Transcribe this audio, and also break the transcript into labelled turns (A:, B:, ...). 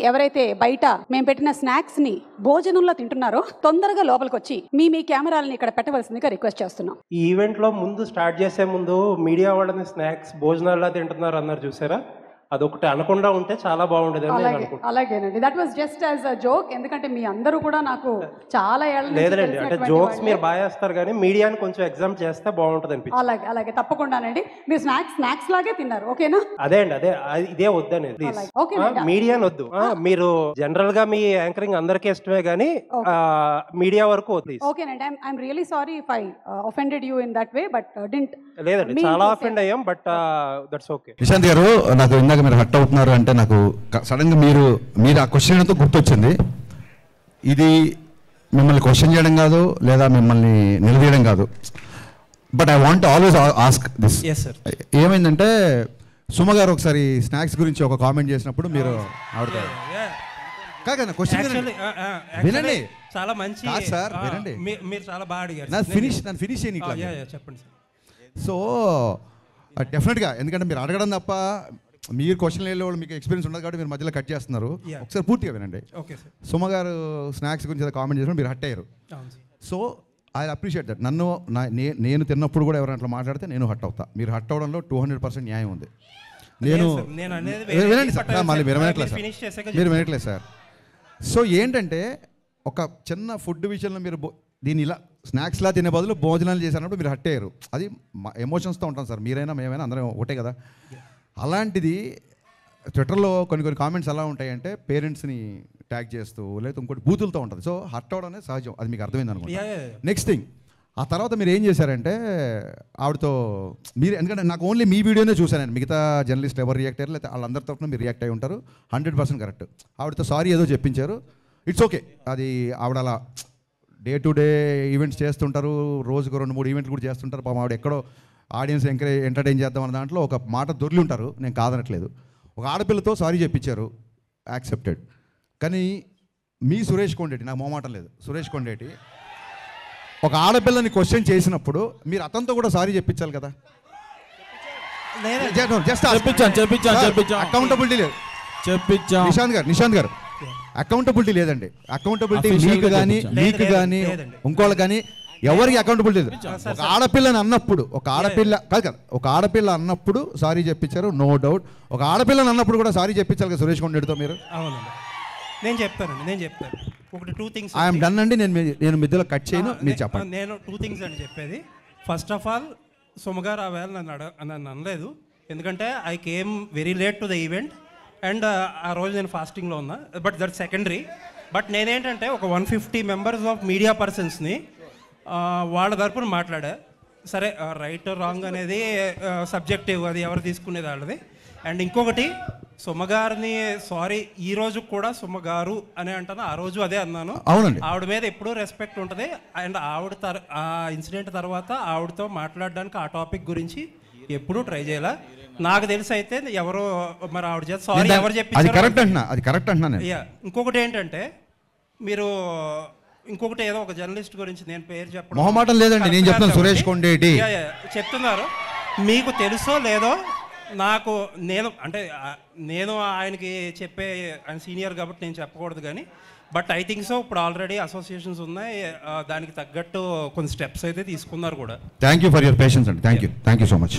A: ఎవరైతే బయట మేము పెట్టిన స్నాక్స్ ని భోజనంలో తింటున్నారో తొందరగా లోపలికి వచ్చి మీ కెమెరాలని ఇక్కడ పెట్టవలసిందిగా రిక్వెస్ట్ చేస్తున్నాం.
B: ఈ ఈవెంట్ లో ముందు స్టార్ట్ చేసే ముందు మీడియా వాళ్ళని స్నాక్స్ భోజనాల్లో తింటున్నారు అన్నారు చూసారా, అదొకటి అనకుండా ఉంటే చాలా బాగుండేది.
A: అలాగేనండి, that was just as a joke. ఎందుకంటే మీ అందరూ కూడా నాకు చాలా ఏళ్ళ
B: లేదండి, అంటే జోక్స్ మీరు బాగా చేస్తారు కానీ మీడియాని కొంచెం ఎగ్జామ్ చేస్తే బాగుంటది అనిపించింది.
A: అలాగే అలాగే తప్పకుండానండి. మీరు స్నాక్స్ లాగే తిన్నారు, ఓకేనా?
B: అదే అండి, అదే ఇదే వద్దనేది, మీడియాని వద్దు. మీరు జనరల్ గా మీ యాంకరింగ్ అందరికీ ఇష్టమే కానీ మీడియా వరకు వద్దు.
A: ఓకేనండి, I'm really sorry if I offended you in that way, but didn't.
B: లేదండి, చాలా ఆఫెండ్ అయ్యాం, బట్ దట్స్ ఓకే.
C: నిశాంత్ గారు, నాకు ఇందాక మీరు హట్ అవుతున్నారు అంటే నాకు సడన్ గా మీరు ఆ క్వశ్చన్ తో గుర్తొచ్చింది. ఇది మిమ్మల్ని క్వశ్చన్ చేయడం కాదు, లేదా మిమ్మల్ని నిలదీయడం కాదు, but I want always ask this. ఏమైందంటే సుమ గారు ఒకసారి స్నాక్స్ గురించి ఒక కామెంట్ చేసినప్పుడు మీరు ఆడతారు కాదు క్వశ్చన్ వినండి,
D: చాలా మంచి
C: సార్ వినండి,
D: మీరు చాలా బాగా అడిగారు.
C: నన్ను ఫినిష్ చేయని
D: చెప్పండి సార్.
C: సో డెఫినెట్గా, ఎందుకంటే మీరు అడగడం తప్ప మీరు క్వశ్చన్ వెళ్ళే వాళ్ళు మీకు ఎక్స్పీరియన్స్ ఉండదు కాబట్టి మీరు మధ్యలో కట్ చేస్తున్నారు. ఒకసారి పూర్తిగా వినండి. సుమ గారు స్నాక్స్ గురించి కామెంట్ చేసినప్పుడు మీరు హట్ అయ్యారు. So I appreciate that. నేను తిన్నప్పుడు కూడా ఎవరైనా అట్లా మాట్లాడితే నేను హట్ అవుతా. మీరు హట్ అవడంలో 200% న్యాయం ఉంది. వినండి సార్, మళ్ళీ మీరు వినట్లేదు సార్. సో ఏంటంటే ఒక చిన్న ఫుడ్ విషయంలో మీరు దీన్ని ఇలా స్నాక్స్లా తినే బదులు భోజనాలు చేసినప్పుడు మీరు హట్ అయ్యారు. అది ఎమోషన్స్తో ఉంటాం సార్, మీరైనా మేమైనా అందరం ఒకటే కదా. అలాంటిది ట్విట్టర్లో కొన్ని కామెంట్స్ ఎలా ఉంటాయంటే పేరెంట్స్ని ట్యాగ్ చేస్తూ లేదా ఇంకోటి బూతులతో ఉంటుంది. సో హట్ అవడం అనేది సహజం, అది మీకు అర్థమైంది అనుకుంటా. నెక్స్ట్ థింగ్, ఆ తర్వాత మీరు ఏం చేశారంటే ఆవిడతో మీరు, ఎందుకంటే నాకు ఓన్లీ మీ వీడియోనే చూశాను, మిగతా జర్నలిస్ట్ ఎవరు రియాక్ట్ అయ్యారు లేదా వాళ్ళందరి తరఫున మీరు రియాక్ట్ అయ్యి ఉంటారు. 100% కరెక్ట్. ఆవిడతో సారీ ఏదో చెప్పించారు, ఇట్స్ ఓకే. అది ఆవిడ అలా డే టు డే ఈవెంట్స్ చేస్తుంటారు, రోజుకు 2-3 ఈవెంట్లు కూడా చేస్తుంటారు. పాపం ఆవిడ ఎక్కడో ఆడియన్స్ ఎంటర్టైన్ చేద్దాం అన్న దాంట్లో ఒక మాట దొరికి ఉంటారు, నేను కాదనట్లేదు. ఒక ఆడపిల్లతో సారీ చెప్పించారు, యాక్సెప్టెడ్. కానీ మీ సురేష్ కొండేటి, నాకు మొహమాటం లేదు, సురేష్ కొండేటి ఒక ఆడపిల్లని క్వశ్చన్ చేసినప్పుడు మీరు అతనితో కూడా సారీ చెప్పించాలి కదా. అకౌంటబిలిటీ లేదు. నిశాంత్ గారు అకౌంటబిలిటీ లేదండి. అకౌంటబిలిటీ మీకు కానీ ఇంకోళ్ళకి కానీ ఎవరికి అకౌంటబిలిటీ లేదు. ఒక ఆడపిల్లని అన్నప్పుడు ఒక ఆడపిల్ల అన్నప్పుడు సారీ చెప్పించారు, నో డౌట్. ఒక ఆడపిల్లని అన్నప్పుడు కూడా సారీ చెప్పించాలి కదా సురేష్ కొండేటితో మీరు.
D: అవునండి, నేను చెప్తాను. ఒకటి 2 things
C: ఐఎమ్ డన్ అండి, నేను మధ్యలో కట్ చేయను, మీరు చెప్పండి.
D: నేను 2 things అని చెప్పేది. ఫస్ట్ ఆఫ్ ఆల్, సుమగారు ఆ వేళ నన్ను అనలేదు, ఎందుకంటే I came very late to the event and ఆ రోజు నేను ఫాస్టింగ్లో ఉన్నా. But that secondary. బట్ నేనేంటంటే ఒక 150 మెంబర్స్ ఆఫ్ మీడియా పర్సన్స్ని వాళ్ళ తరపున మాట్లాడా. సరే, రైట్ రాంగ్ అనేది సబ్జెక్టివ్, అది ఎవరు తీసుకునేది వాళ్ళది. అండ్ ఇంకొకటి, సుమగారిని సారీ ఈ రోజు కూడా సుమగారు అని అంటాను, ఆ రోజు అదే అన్నాను.
C: అవునండి,
D: ఆవిడ మీద ఎప్పుడూ రెస్పెక్ట్ ఉంటుంది. అండ్ ఆ ఇన్సిడెంట్ తర్వాత ఆవిడతో మాట్లాడడానికి ఆ టాపిక్ గురించి ఎప్పుడూ ట్రై చేయాల. నాకు తెలిసి అయితే ఎవరో మరి ఆవిడ చేత సారీ ఎవరు
C: చెప్పి.
D: ఇంకొకటి ఏంటంటే, మీరు ఇంకొకటి ఏదో ఒక జర్నలిస్ట్ గురించి నేను పేరు చెప్పడం
C: మొహమాటం లేదండి, నేను చెప్తాను, సురేష్ కొండేటి
D: చెప్తున్నారు. మీకు తెలుసో లేదో నాకు, నేను ఆయనకి చెప్పే, ఆయన సీనియర్ కాబట్టి నేను చెప్పకూడదు కానీ, బట్ ఐ థింక్ సో ఇప్పుడు ఆల్రెడీ అసోసియేషన్స్ ఉన్నాయి, దానికి తగ్గట్టు కొన్ని స్టెప్స్ అయితే తీసుకున్నారు కూడా.
C: Thank you for your patience అండి. Thank you so much.